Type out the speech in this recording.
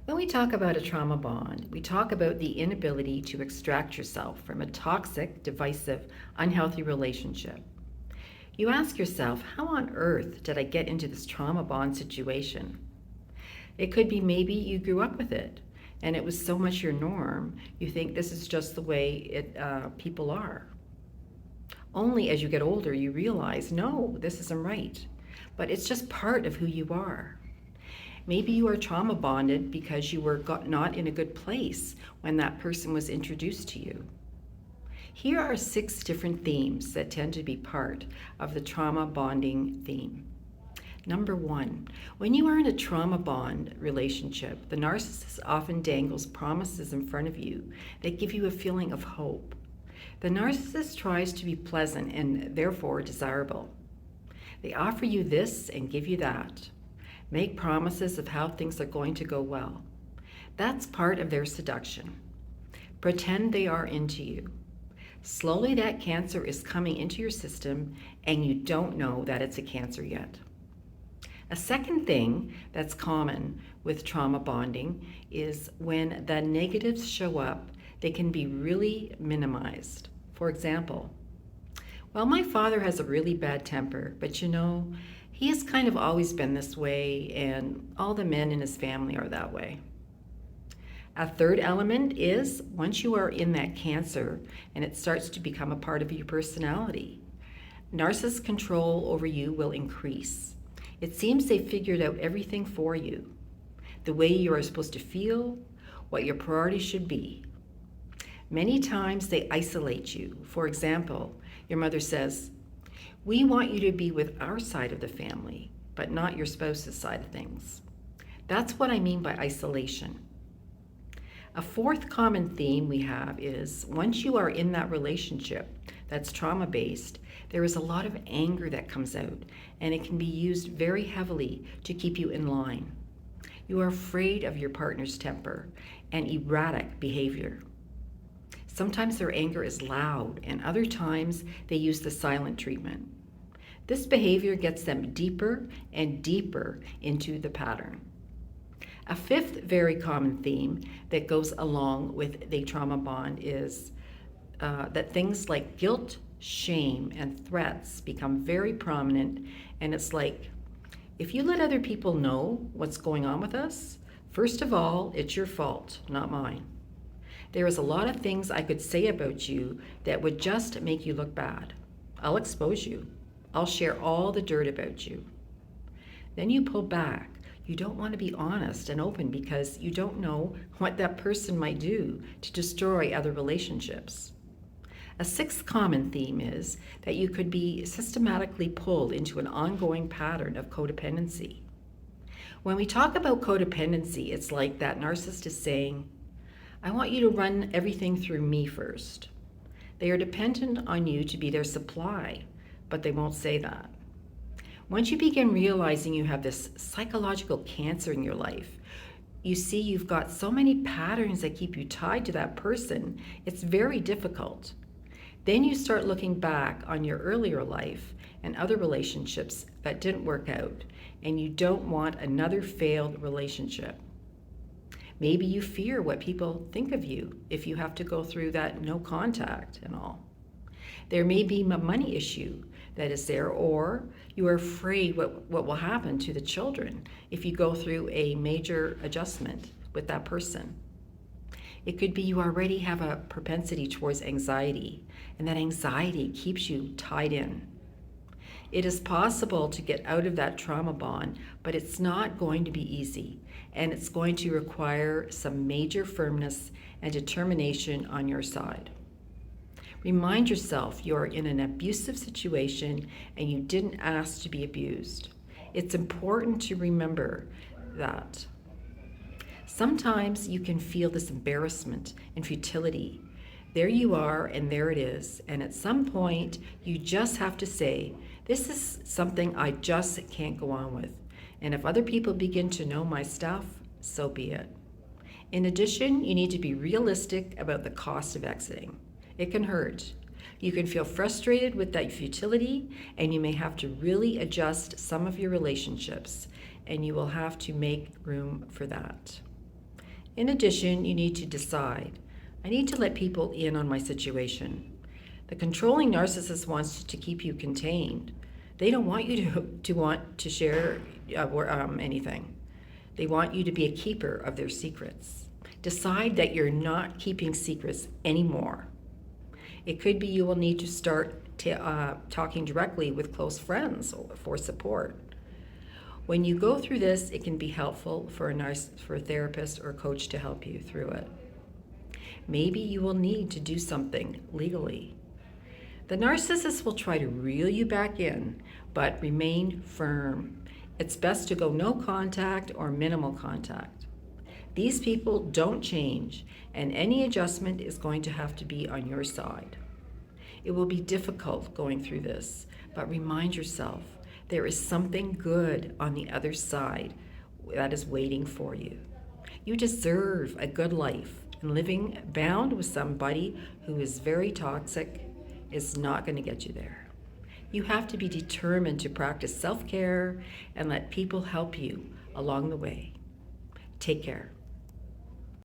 When we talk about a trauma bond, we talk about the inability to extract yourself from a toxic, divisive, unhealthy relationship. You ask yourself, how on earth did I get into this trauma bond situation? It could be maybe you grew up with it and it was so much your norm, you think this is just the way people are. Only as you get older, you realize, no, this isn't right. But it's just part of who you are. Maybe you are trauma bonded because you were not in a good place when that person was introduced to you. Here are 6 different themes that tend to be part of the trauma bonding theme. Number 1, when you are in a trauma bond relationship, the narcissist often dangles promises in front of you that give you a feeling of hope. The narcissist tries to be pleasant and therefore desirable. They offer you this and give you that. Make promises of how things are going to go well. That's part of their seduction. Pretend they are into you. Slowly that cancer is coming into your system and you don't know that it's a cancer yet. A second thing that's common with trauma bonding is when the negatives show up, they can be really minimized. For example, well, my father has a really bad temper, but he has kind of always been this way, and all the men in his family are that way. A third element is once you are in that cancer and it starts to become a part of your personality, narcissist control over you will increase. It seems they figured out everything for you, the way you are supposed to feel, what your priorities should be. Many times they isolate you. For example, your mother says, "We want you to be with our side of the family, but not your spouse's side of things." That's what I mean by isolation. A fourth common theme we have is once you are in that relationship that's trauma-based, there is a lot of anger that comes out, and it can be used very heavily to keep you in line. You are afraid of your partner's temper and erratic behavior. Sometimes their anger is loud, and other times they use the silent treatment. This behavior gets them deeper and deeper into the pattern. A fifth very common theme that goes along with the trauma bond is that things like guilt, shame, and threats become very prominent, and it's like, if you let other people know what's going on with us, first of all, it's your fault, not mine. There is a lot of things I could say about you that would just make you look bad. I'll expose you. I'll share all the dirt about you. Then you pull back. You don't want to be honest and open because you don't know what that person might do to destroy other relationships. A sixth common theme is that you could be systematically pulled into an ongoing pattern of codependency. When we talk about codependency, it's like that narcissist is saying, I want you to run everything through me first. They are dependent on you to be their supply, but they won't say that. Once you begin realizing you have this psychological cancer in your life, you see you've got so many patterns that keep you tied to that person, it's very difficult. Then you start looking back on your earlier life and other relationships that didn't work out, and you don't want another failed relationship. Maybe you fear what people think of you if you have to go through that no contact and all. There may be a money issue that is there, or you are afraid what will happen to the children if you go through a major adjustment with that person. It could be you already have a propensity towards anxiety, and that anxiety keeps you tied in. It is possible to get out of that trauma bond, but it's not going to be easy, and it's going to require some major firmness and determination on your side. Remind yourself you're in an abusive situation and you didn't ask to be abused. It's important to remember that. Sometimes you can feel this embarrassment and futility. There you are, and there it is. And at some point, you just have to say, this is something I just can't go on with. And if other people begin to know my stuff, so be it. In addition, you need to be realistic about the cost of exiting. It can hurt. You can feel frustrated with that futility, and you may have to really adjust some of your relationships, and you will have to make room for that. In addition, you need to decide, I need to let people in on my situation. The controlling narcissist wants to keep you contained. They don't want you to want to share anything. They want you to be a keeper of their secrets. Decide that you're not keeping secrets anymore. It could be you will need to start talking directly with close friends for support. When you go through this, it can be helpful for a therapist or coach to help you through it. Maybe you will need to do something legally. The narcissist will try to reel you back in, but remain firm. It's best to go no contact or minimal contact. These people don't change, and any adjustment is going to have to be on your side. It will be difficult going through this, but remind yourself there is something good on the other side that is waiting for you. You deserve a good life, and living bound with somebody who is very toxic is not going to get you there. You have to be determined to practice self-care and let people help you along the way. Take care.